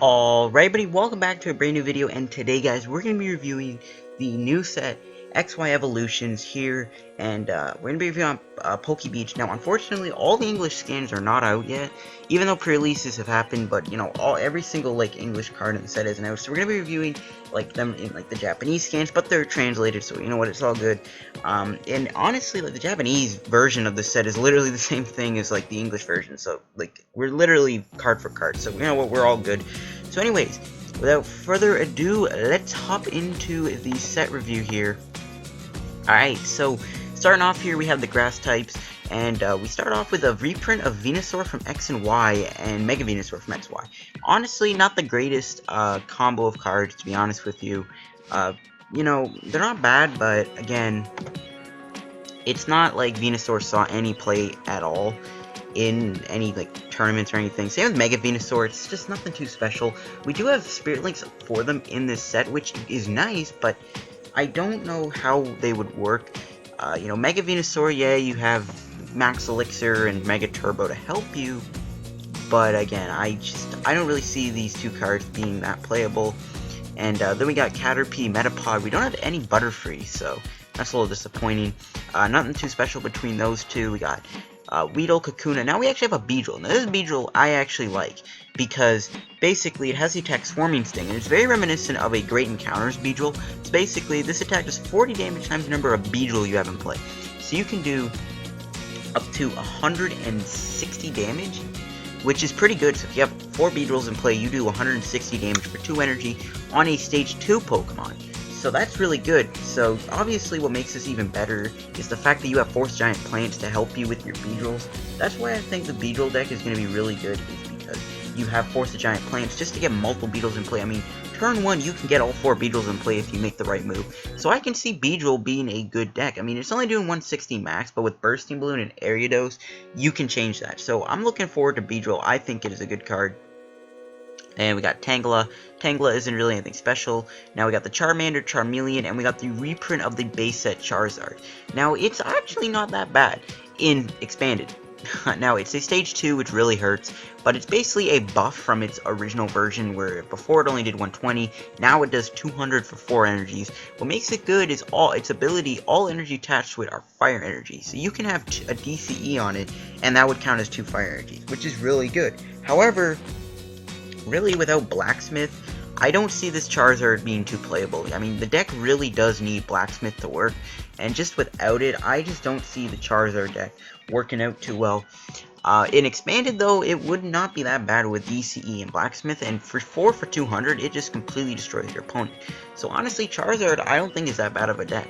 Alright, buddy, welcome back to a brand new video, and today, guys, we're going to be reviewing the new set, XY Evolutions here, and we're going to be reviewing Poke Beach. Now, unfortunately, all the English skins are not out yet, even though pre-releases have happened, but, you know, every single, English card in the set isn't out, so we're going to be reviewing, them in, the Japanese skins, but they're translated, so, you know what, it's all good. And honestly, the Japanese version of the set is literally the same thing as, the English version, so, we're literally card for card, so, you know what, we're all good. So anyways, without further ado, let's hop into the set review here. Alright, so starting off here, we have the grass types, and we start off with a reprint of Venusaur from X and Y and Mega Venusaur from XY. Honestly, not the greatest combo of cards, to be honest with you. You know, they're not bad, but again, it's not like Venusaur saw any play at all in any tournaments or anything. Same with Mega Venusaur, it's just nothing too special. We do have Spirit Links for them in this set, which is nice, but I don't know how they would work. You know, Mega Venusaur, yeah, you have Max Elixir and Mega Turbo to help you, but again, I don't really see these two cards being that playable. And then we got Caterpie, Metapod. We don't have any Butterfree, so that's a little disappointing. Nothing too special between those two. We got Weedle, Kakuna. Now we actually have a Beedrill. Now this Beedrill I actually like, because basically it has the attack Swarming Sting, and it's very reminiscent of a Great Encounters Beedrill. So basically this attack does 40 damage times the number of Beedrill you have in play. So you can do up to 160 damage, which is pretty good. So if you have 4 Beedrills in play, you do 160 damage for 2 energy on a Stage 2 Pokemon. So that's really good. So obviously what makes this even better is the fact that you have Force Giant Plants to help you with your Beedrills. That's why I think the Beedrill deck is going to be really good, is because you have Force the Giant Plants just to get multiple Beedrills in play. I mean, turn 1 you can get all 4 Beedrills in play if you make the right move. So I can see Beedrill being a good deck. I mean, it's only doing 160 max, but with Bursting Balloon and Ariados, you can change that. So I'm looking forward to Beedrill. I think it is a good card. And we got Tangela. Tangela isn't really anything special. Now we got the Charmander, Charmeleon, and we got the reprint of the base set Charizard. Now, it's actually not that bad in Expanded. Now, it's a Stage 2, which really hurts, but it's basically a buff from its original version, where before it only did 120, now it does 200 for 4 energies. What makes it good is its ability, all energy attached to it are fire energy. So you can have a DCE on it, and that would count as 2 fire energies, which is really good. However, really, without Blacksmith, I don't see this Charizard being too playable. I mean, the deck really does need Blacksmith to work, and just without it, I just don't see the Charizard deck working out too well. In Expanded, though, it would not be that bad with DCE and Blacksmith, and for 4 for 200, it just completely destroys your opponent. So honestly, Charizard, I don't think is that bad of a deck.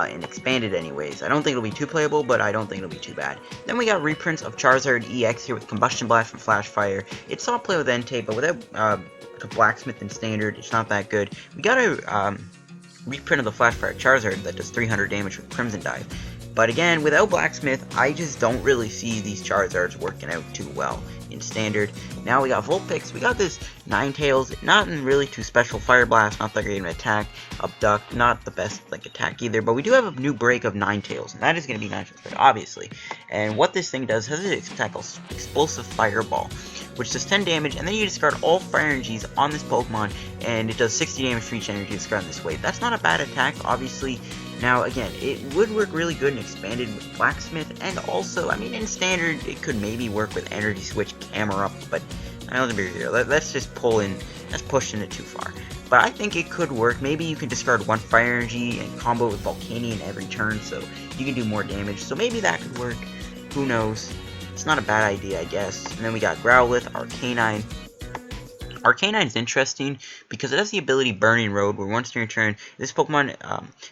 In Expanded anyways. I don't think it'll be too playable, but I don't think it'll be too bad. Then we got reprints of Charizard EX here with Combustion Blast from Flash Fire. It saw play with Entei, but without Blacksmith and Standard, it's not that good. We got a reprint of the Flash Fire Charizard that does 300 damage with Crimson Dive. But again, without Blacksmith, I just don't really see these Charizards working out too well in Standard. Now we got Vulpix, we got this Ninetales, not really too special. Fire Blast, not that great of an attack. Abduct, not the best attack either, but we do have a new break of Ninetales, and that is going to be Ninetales, obviously. And what this thing does has an attack called Explosive Fireball, which does 10 damage, and then you discard all fire energies on this Pokemon, and it does 60 damage for each energy discarded in this way. That's not a bad attack, obviously. Now, again, it would work really good and Expanded with Blacksmith, and also, I mean, in Standard, it could maybe work with Energy Switch, Camera Up, but I don't think we're here. Let's just that's pushing it too far. But I think it could work. Maybe you can discard 1 fire energy and combo with Volcanion every turn, so you can do more damage. So maybe that could work. Who knows? It's not a bad idea, I guess. And then we got Growlithe, Arcanine. Arcanine is interesting because it has the ability Burning Road, where once during your turn, this Pokemon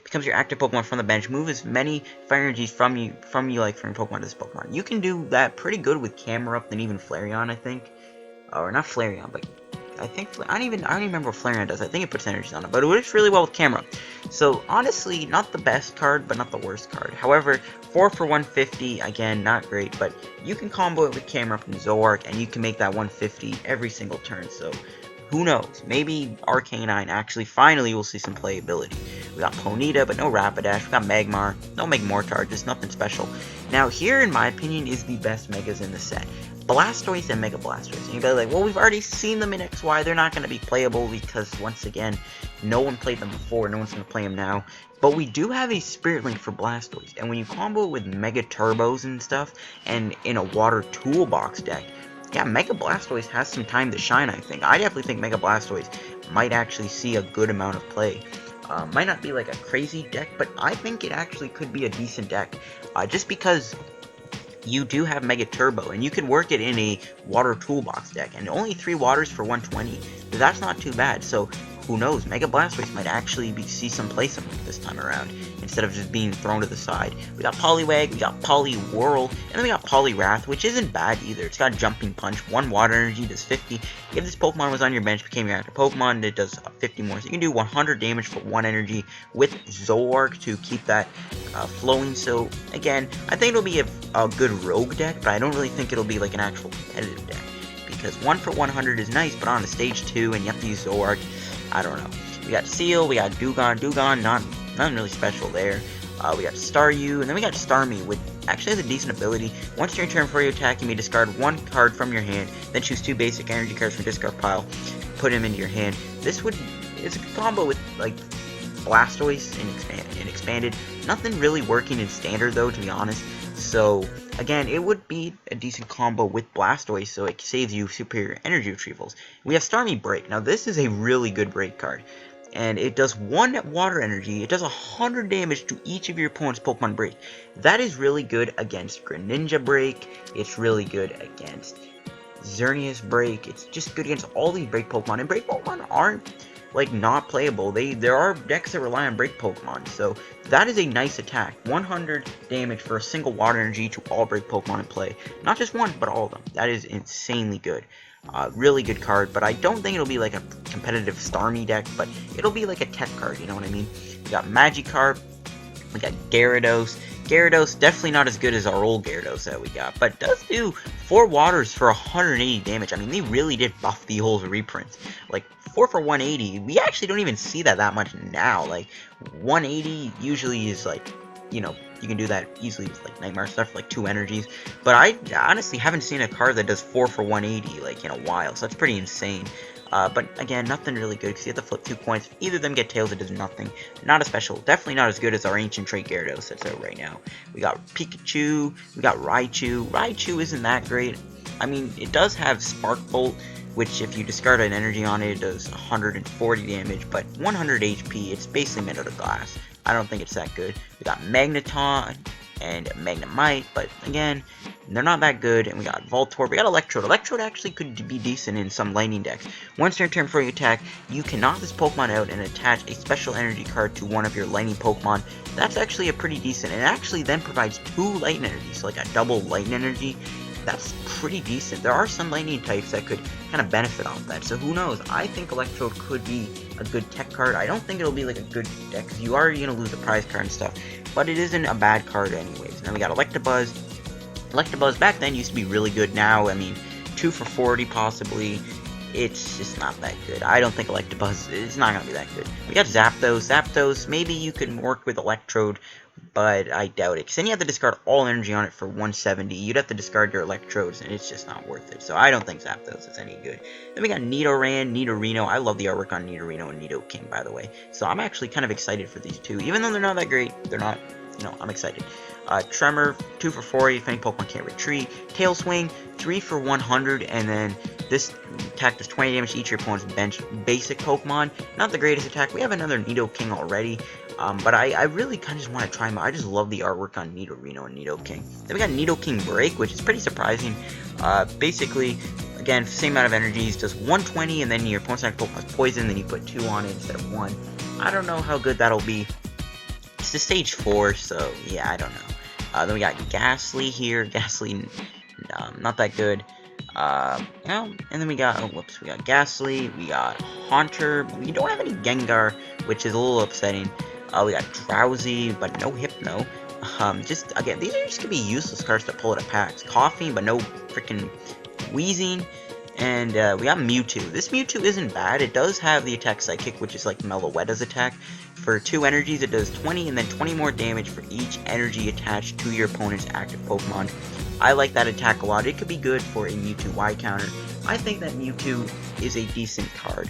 becomes your active Pokemon from the bench. Move as many fire energies from your Pokemon to this Pokemon. You can do that pretty good with Camera Up than even Flareon, I think. Or not Flareon, but I think I don't even remember what Flareon does. I think it puts energies on it, but it works really well with Camera. So honestly, not the best card, but not the worst card. However, 4 for 150, again, not great, but you can combo it with Camera Up and Zoroark, and you can make that 150 every single turn. So who knows? Maybe Arcanine actually finally will see some playability. We got Ponyta, but no Rapidash. We got Magmar, no Magmortar, just nothing special. Now, here, in my opinion, is the best Megas in the set. Blastoise and Mega Blastoise. And you'd be like, well, we've already seen them in XY. They're not going to be playable because, once again, no one played them before. No one's going to play them now. But we do have a Spirit Link for Blastoise. And when you combo it with Mega Turbos and stuff, and in a Water Toolbox deck, yeah, Mega Blastoise has some time to shine, I think. I definitely think Mega Blastoise might actually see a good amount of play. Might not be like a crazy deck, but I think it actually could be a decent deck. Just because you do have Mega Turbo, and you can work it in a Water Toolbox deck, and only 3 waters for 120, that's not too bad. So who knows, Mega Blastoise might actually see some play this time around, instead of just being thrown to the side. We got Poliwag, we got Poliwhirl, and then we got Poliwrath, which isn't bad either. It's got Jumping Punch, 1 water energy, does 50. If this Pokemon was on your bench, became your active Pokemon, it does 50 more. So you can do 100 damage for 1 energy with Zoroark to keep that flowing. So again, I think it'll be a good rogue deck, but I don't really think it'll be like an actual competitive deck. Because 1 for 100 is nice, but on a stage 2 and you have to use Zoroark, I don't know. We got Seal, we got Dewgong, nothing really special there. We got Staryu, and then we got Starmie, which actually has a decent ability. Once during turn before you attack, you may discard 1 card from your hand, then choose 2 basic energy cards from your discard pile, put them into your hand. It's a combo with like Blastoise and expanded. Nothing really working in standard though, to be honest. So again, it would be a decent combo with Blastoise, so it saves you superior energy retrievals. We have Starmie Break. Now this is a really good break card, and it does 1 water energy. It does 100 damage to each of your opponent's Pokemon Break. That is really good against Greninja Break. It's really good against Xerneas Break. It's just good against all these Break Pokemon, and Break Pokemon aren't like not playable. There are decks that rely on Break Pokemon, so that is a nice attack. 100 damage for a single water energy to all Break Pokemon in play. Not just one, but all of them. That is insanely good. Really good card, but I don't think it'll be like a competitive Starmie deck, but it'll be like a tech card, you know what I mean? We got Magikarp, we got Gyarados. Gyarados, definitely not as good as our old Gyarados that we got, but does do 4 waters for 180 damage. I mean, they really did buff the old reprints. Like, 4 for 180, we actually don't even see that much now. Like, 180 usually is like, you know, you can do that easily with like Nightmare stuff for like 2 energies. But I honestly haven't seen a card that does 4 for 180 like in a while, so that's pretty insane. But again, nothing really good because you have to flip 2 coins. If either of them get tails, it does nothing. Not a special. Definitely not as good as our Ancient Trait Gyarados that's out right now. We got Pikachu. We got Raichu. Raichu isn't that great. I mean, it does have Spark Bolt, which if you discard an energy on it, it does 140 damage, but 100 HP. It's basically made out of glass. I don't think it's that good. We got Magneton and Magnemite, but again, they're not that good. And we got Voltorb. We got Electrode. Electrode actually could be decent in some lightning decks. Once during turn before you attack, you can knock this Pokemon out and attach a special energy card to one of your lightning Pokemon. That's actually a pretty decent. And it actually then provides 2 lightning energies, so like a double lightning energy. That's pretty decent. There are some lightning types that could kind of benefit off that, so who knows. I think Electrode could be a good tech card. I don't think it'll be like a good deck, because you are going to lose the prize card and stuff, but it isn't a bad card anyways. And then we got Electabuzz. Electabuzz back then used to be really good. Now, I mean, 2 for 40 possibly. It's just not that good. I don't think Electabuzz is not going to be that good. We got Zapdos. Zapdos, maybe you could work with Electrode, but I doubt it. Because then you have to discard all energy on it for 170. You'd have to discard your Electrodes, and it's just not worth it. So I don't think Zapdos is any good. Then we got Nidoran, Nidorino. I love the artwork on Nidorino and Nidoking, by the way. So I'm actually kind of excited for these two. Even though they're not that great, they're not, you know, I'm excited. Tremor, 2 for 40 if any Pokemon can't retreat. Tail Swing, 3 for 100, and then this attack does 20 damage to each of your opponent's bench basic Pokemon. Not the greatest attack. We have another Nidoking already, but I really kind of just want to try them out. I just love the artwork on Nidorino and Nidoking. Then we got Nidoking Break, which is pretty surprising. Basically, again, same amount of energies, does 120, and then your opponent's active Pokemon is poison, then you put 2 on it instead of 1. I don't know how good that'll be. It's the stage 4, so yeah, I don't know. Then we got Ghastly here. Ghastly, not that good. And then we got, we got Ghastly, we got Haunter. We don't have any Gengar, which is a little upsetting. We got Drowsy, but no Hypno. Just, again, these are just gonna be useless cards to pull out of packs. Coughing, but no freaking Wheezing. And we got Mewtwo. This Mewtwo isn't bad. It does have the attack Psychic, which is like Meloetta's attack. For 2 energies, it does 20 and then 20 more damage for each energy attached to your opponent's active Pokemon. I like that attack a lot. It could be good for a Mewtwo Y counter. I think that Mewtwo is a decent card.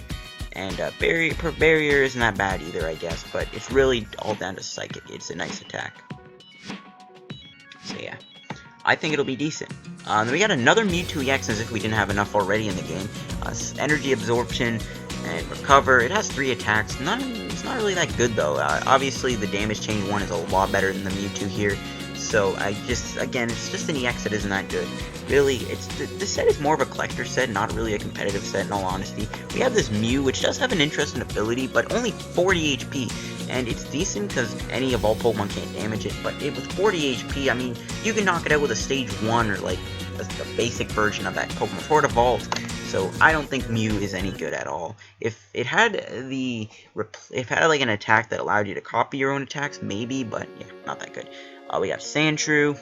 And Barrier isn't that bad either, I guess. But it's really all down to Psychic. It's a nice attack. So yeah, I think it'll be decent. Then we got another Mewtwo EX, as if we didn't have enough already in the game. Energy Absorption and Recover. It has 3 attacks. It's not really that good though. Obviously, the damage change one is a lot better than the Mewtwo here. So again, it's just an EX that isn't that good. Really, this set is more of a collector set, not really a competitive set in all honesty. We have this Mew, which does have an interesting ability, but only 40 HP. And it's decent because any of all Pokemon can't damage it, but with 40 HP, I mean, you can knock it out with a stage 1 or like a basic version of that Pokemon before it evolves. So I don't think Mew is any good at all. If it had like an attack that allowed you to copy your own attacks, maybe, but yeah, not that good. We got Sandshrew,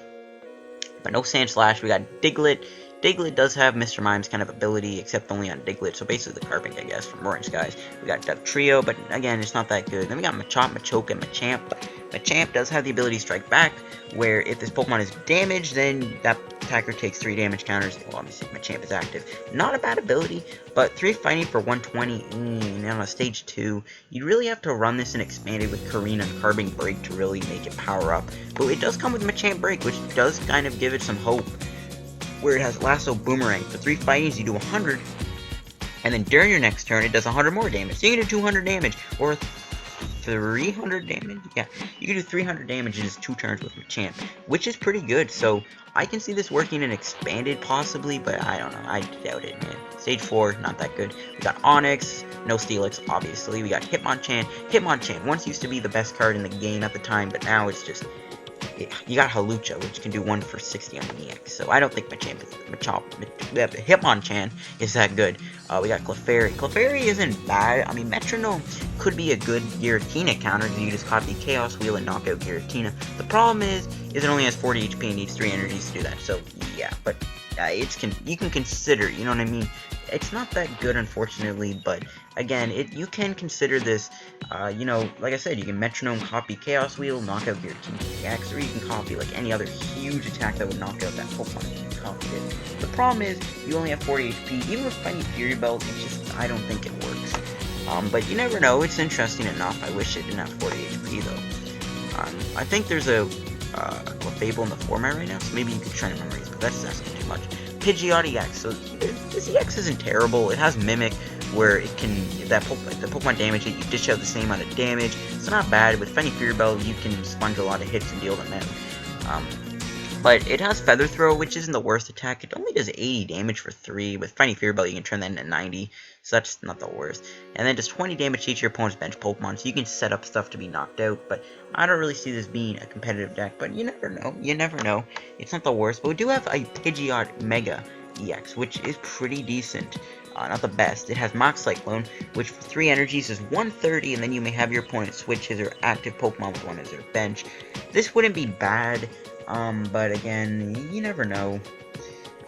but no Sandslash. We got Diglett. Diglett does have Mr. Mime's kind of ability, except only on Diglett, so basically the Carbink, I guess, from Roaring Skies. We got Dugtrio, but again, it's not that good. Then we got Machop, Machoke, and Machamp. Machamp does have the ability Strike Back, where if this Pokemon is damaged, then that attacker takes 3 damage counters. Well, obviously, Machamp is active. Not a bad ability, but 3 fighting for 120, and on a stage 2, you really have to run this and expand it with Karina and Carbink Break to really make it power up. But it does come with Machamp Break, which does kind of give it some hope, where it has Lasso Boomerang. For 3 fightings, you do 100, and then during your next turn, it does 100 more damage. So you can do 200 damage, or 300 damage? Yeah, you can do 300 damage in just 2 turns with Machamp, which is pretty good. So I can see this working and expanded possibly, but I don't know. I doubt it, man. Stage 4, not that good. We got Onix, no Steelix, obviously. We got Hitmonchan. Hitmonchan once used to be the best card in the game at the time, but now it's just... You got Hawlucha, which can do 1 for 60 on the EX, so I don't think Hitmonchan is that good. We got Clefairy. Clefairy isn't bad. I mean, Metronome could be a good Giratina counter because you just copy Chaos Wheel and knock out Giratina. The problem is it only has 40 HP and needs 3 energies to do that, so yeah, but you can consider, you know what I mean? It's not that good, unfortunately, but again, you can consider this, you know, like I said, you can Metronome, copy Chaos Wheel, knock out Giratina EX, or you can copy like any other huge attack that would knock out that Pokemon if you copied it. The problem is, you only have 40 HP, even with Fighting Fury Belt, I don't think it works. But you never know, it's interesting enough. I wish it didn't have 40 HP though. I think there's a Clefable in the format right now, so maybe you could try to memorize, but that's asking too much. Pidgeot EX, so this EX isn't terrible. It has Mimic, where it can, the Pokemon damage it, you dish out the same amount of damage. It's not bad. With Fenny Fury Belt, you can sponge a lot of hits and deal them out. But it has Feather Throw, which isn't the worst attack. It only does 80 damage for 3. With Fenny Fury Belt, you can turn that into 90, so that's not the worst. And then does 20 damage to each of your opponent's bench Pokemon, so you can set up stuff to be knocked out. But I don't really see this being a competitive deck, but you never know. You never know. It's not the worst, but we do have a Pidgeot Mega EX, which is pretty decent. Not the best. It has Mock Cyclone, which for 3 energies is 130, and then you may have your opponent switch his or active Pokemon with one as their bench. This wouldn't be bad, but again, you never know.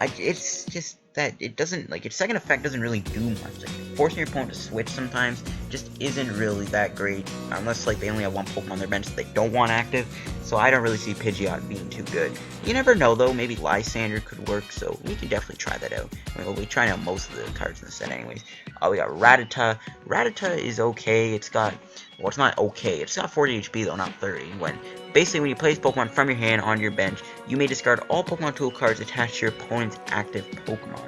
It's just that it doesn't, like, its second effect doesn't really do much. Like, forcing your opponent to switch sometimes just isn't really that great, unless, like, they only have one Pokemon on their bench that they don't want active, so I don't really see Pidgeot being too good. You never know, though, maybe Lysander could work, so we can definitely try that out. I mean, we'll be trying out most of the cards in the set anyways. We got Rattata. Rattata is okay. It's got, well, it's not okay. It's got 40 HP, though, not 30. Basically, when you place Pokemon from your hand on your bench, you may discard all Pokemon Tool cards attached to your opponent's active Pokemon.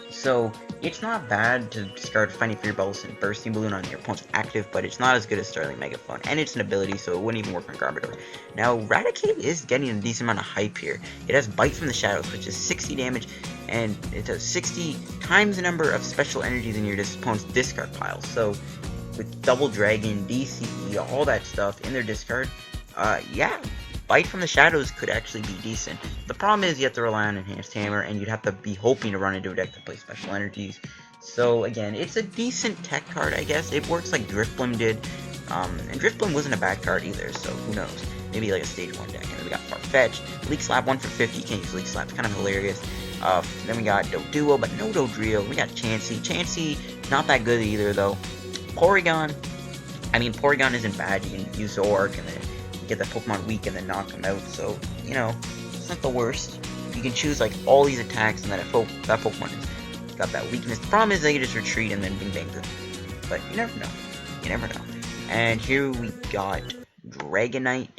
So, it's not bad to discard Finding Fury Bubbles and Bursting Balloon on your opponent's active, but it's not as good as Sterling Megaphone, and it's an ability, so it wouldn't even work on Garbodor. Now, Raticate is getting a decent amount of hype here. It has Bite from the Shadows, which is 60 damage, and it does 60 times the number of special energies in your opponent's discard pile. So, with Double Dragon, DCE, all that stuff in their discard, yeah, Bite from the Shadows could actually be decent. The problem is you have to rely on Enhanced Hammer, and you'd have to be hoping to run into a deck that plays special energies. So again, it's a decent tech card, I guess. It works like Drifblim did, and Drifblim wasn't a bad card either, so who knows. Maybe like a stage 1 deck. And then we got Farfetch, Leak Slap 1 for 50, you can't use Leak Slap, it's kind of hilarious. Then we got Doduo, but no Dodrio. We got Chansey. Chansey, not that good either, though. Porygon, I mean, Porygon isn't bad. You can use Zork and then get that Pokemon weak and then knock him out. So, you know, it's not the worst. You can choose, like, all these attacks and then if that Pokemon has got that weakness. The problem is they can just retreat and then bing bang them. But you never know. You never know. And here we got Dragonite.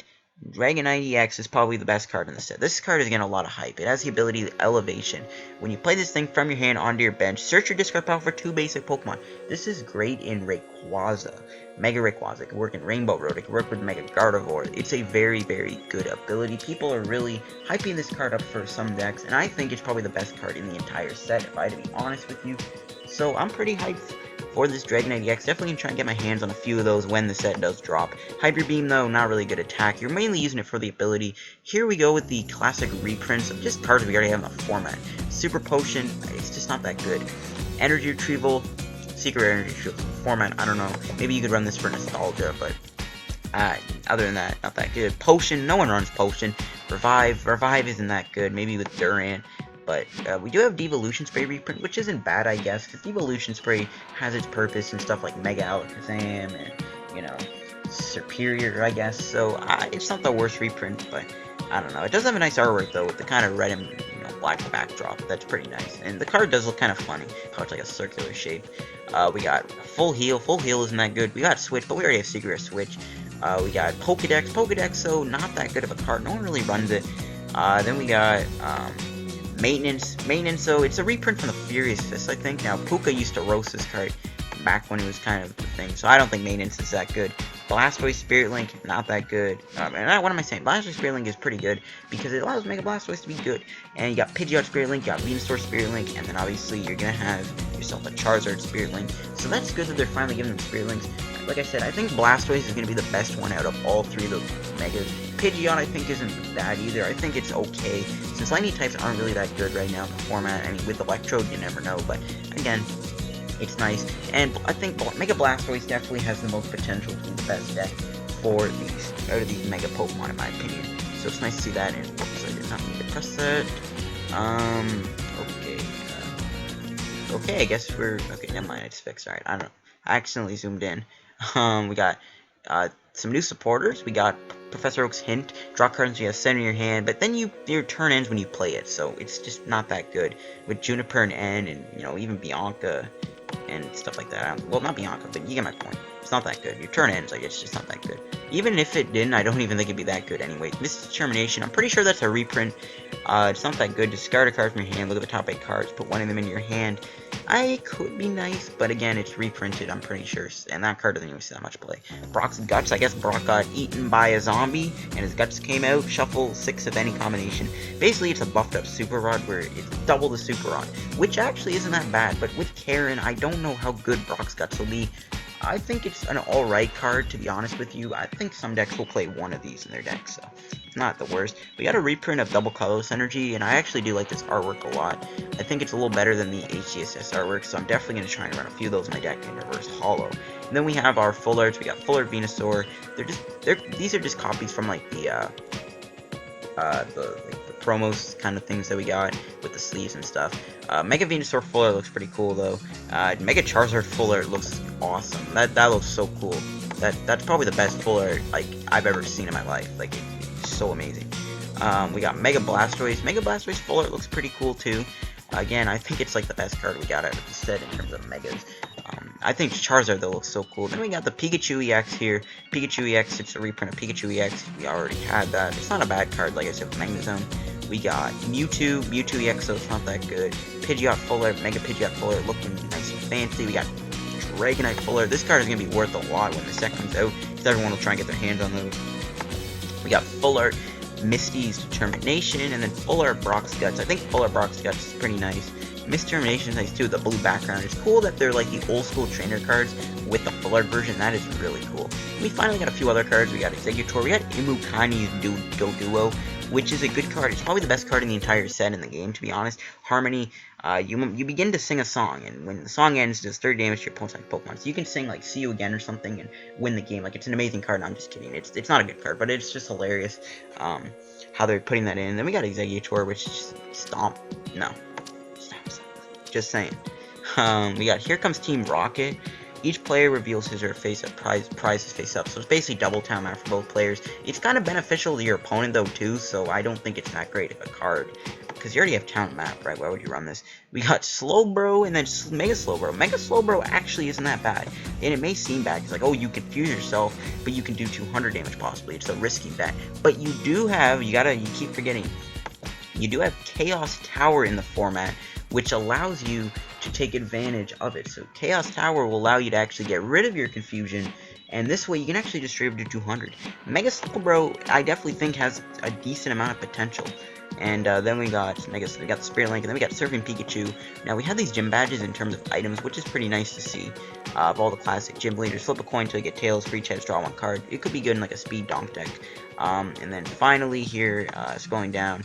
Dragonite EX is probably the best card in the set. This card is getting a lot of hype. It has the ability Elevation. When you play this thing from your hand onto your bench, search your discard pile for 2 basic Pokemon. This is great in Rayquaza. Mega Rayquaza. It can work in Rainbow Road. It can work with Mega Gardevoir. It's a very, very good ability. People are really hyping this card up for some decks, and I think it's probably the best card in the entire set, if I had to be honest with you. So I'm pretty hyped for this Dragonite EX. Definitely gonna try and get my hands on a few of those when the set does drop. Hyper Beam, though, not really good attack. You're mainly using it for the ability. Here we go with the classic reprints of just cards we already have in the format. Super Potion, it's just not that good. Energy Retrieval, Secret Energy Retrieval format, I don't know. Maybe you could run this for nostalgia, but other than that, not that good. Potion, no one runs Potion. Revive isn't that good. Maybe with Durant. But we do have Devolution Spray reprint, which isn't bad, I guess, because Devolution Spray has its purpose and stuff like Mega Alakazam and, you know, Superior, I guess. So it's not the worst reprint, but I don't know. It does have a nice artwork, though, with the kind of red and black backdrop. That's pretty nice. And the card does look kind of funny, how it's like a circular shape. We got Full Heal. Full Heal isn't that good. We got Switch, but we already have Secret Switch. We got Pokedex. Pokedex, so not that good of a card. No one really runs it. Then we got Maintenance, so it's a reprint from the Furious Fist, I think. Now, Puka used to roast this card back when it was kind of the thing, so I don't think Maintenance is that good. Blastoise Spirit Link, not that good. What am I saying? Blastoise Spirit Link is pretty good, because it allows Mega Blastoise to be good. And you got Pidgeot Spirit Link, you got Venusaur Spirit Link, and then obviously you're gonna have yourself a Charizard Spirit Link. So that's good that they're finally giving them Spirit Links. Like I said, I think Blastoise is gonna be the best one out of all 3 of those Megas. Pidgeot, I think, isn't bad either. I think it's okay. Since Lightning types aren't really that good right now in the format, I mean, with Electrode, you never know. But, again, it's nice. And I think Mega Blastoise definitely has the most potential to be the best deck for these, out of these Mega Pokemon, in my opinion. So it's nice to see that. And, oops, I did not need to press that. Okay. Okay, I guess we're, okay, never mind, it's fixed. Alright, I don't know. I accidentally zoomed in. We got, some new supporters. We got Professor Oak's Hint. Draw cards you have set in your hand, but then your turn ends when you play it, so it's just not that good. With Juniper and N, and you know, even Bianca and stuff like that. Well, not Bianca, but you get my point. It's not that good. Your turn ends, like, it's just not that good. Even if it didn't, I don't even think it'd be that good anyway. Misdetermination, I'm pretty sure that's a reprint. It's not that good. Discard a card from your hand, look at the top 8 cards, put one of them in your hand. It could be nice, but again, it's reprinted, I'm pretty sure, and that card doesn't even see that much play. Brock's Guts, I guess Brock got eaten by a zombie, and his guts came out, shuffle 6 of any combination. Basically, it's a buffed up Super Rod, where it's double the Super Rod, which actually isn't that bad, but with Karen, I don't know how good Brock's Guts will be. I think it's an alright card, to be honest with you. I think some decks will play one of these in their deck, so it's not the worst. We got a reprint of Double Colorless Energy, and I actually do like this artwork a lot. I think it's a little better than the HGSS artwork, so I'm definitely going to try and run a few of those in my deck in Reverse Hollow. And then we have our Full Arts. We got Full Art Venusaur. These are just copies from like the promos kind of things that we got with the sleeves and stuff. Mega Venusaur Full Art looks pretty cool though. Mega Charizard Full Art looks awesome. That looks so cool. That's probably the best Full Art like I've ever seen in my life. Like it's so amazing. We got Mega Blastoise. Mega Blastoise Full Art looks pretty cool too. Again, I think it's like the best card we got out of the set in terms of Megas. I think Charizard though looks so cool. Then we got the Pikachu EX here. Pikachu EX, it's a reprint of Pikachu EX. We already had that. It's not a bad card, like I said, with Magnezone. We got Mewtwo EX, so it's not that good. Pidgeot Full Art, Mega Pidgeot Full Art, looking nice and fancy. We got Dragonite Full Art. This card is going to be worth a lot when the set comes out, because everyone will try and get their hands on those. We got Full Art Misty's Determination, and then Full Art Brock's Guts. I think Full Art Brock's Guts is pretty nice. Misdetermination is nice too, the blue background. It's cool that they're like the old school trainer cards with the Full Art version. That is really cool. And we finally got a few other cards. We got Executor. We got Imukani's Doduo, which is a good card. It's probably the best card in the entire set in the game, to be honest. Harmony, you begin to sing a song, and when the song ends, it does 30 damage to your opponent's Pokemon. So you can sing, like, See You Again or something and win the game. Like, it's an amazing card. No, I'm just kidding. It's not a good card, but it's just hilarious how they're putting that in. And then we got Executor, which is just Stomp. No. just saying. We got Here Comes Team Rocket. Each player reveals his or her face up, prizes face up, so it's basically double time out for both players. It's kind of beneficial to your opponent though too, so I don't think it's that great of a card, because you already have town map, right? Why would you run this? We got Slowbro and then Mega Slowbro. Mega Slowbro actually isn't that bad, and it may seem bad, it's like, oh, you confuse yourself, but you can do 200 damage possibly. It's a risky bet, but you do have, you keep forgetting, you do have Chaos Tower in the format, which allows you to take advantage of it. So Chaos Tower will allow you to actually get rid of your confusion, and this way you can actually distribute to 200. Mega Slowbro, I definitely think, has a decent amount of potential. And then we got the Spirit Link, and then we got Surfing Pikachu. Now we have these gym badges in terms of items, which is pretty nice to see. Of all the classic gym leaders, flip a coin till you get tails, free chance, draw one card. It could be good in like a speed donk deck. And then finally here, scrolling down,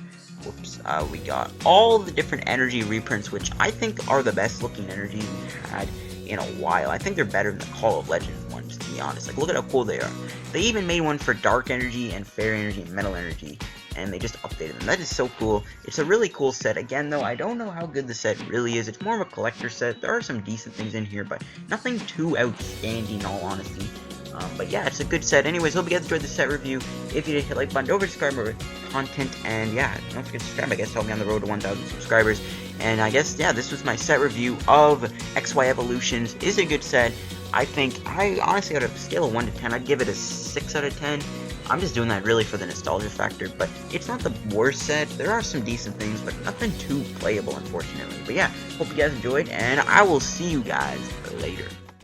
we got all the different energy reprints, which I think are the best looking energies we've had in a while. I think they're better than the Call of Legends ones, to be honest. Like, look at how cool they are. They even made one for Dark Energy and Fairy Energy and Metal Energy, and they just updated them. That is so cool. It's a really cool set. Again, though, I don't know how good the set really is. It's more of a collector set. There are some decent things in here, but nothing too outstanding, in all honesty. But yeah, it's a good set. Anyways, hope you guys enjoyed the set review. If you did, hit like button, don't forget to subscribe for content, and yeah, don't forget to subscribe, I guess, to help me on the road to 1,000 subscribers. And I guess, yeah, this was my set review of XY Evolutions. Is a good set. I think, I honestly, out of a scale of 1 to 10, I'd give it a 6 out of 10. I'm just doing that really for the nostalgia factor, but it's not the worst set. There are some decent things, but nothing too playable, unfortunately. But yeah, hope you guys enjoyed, and I will see you guys later.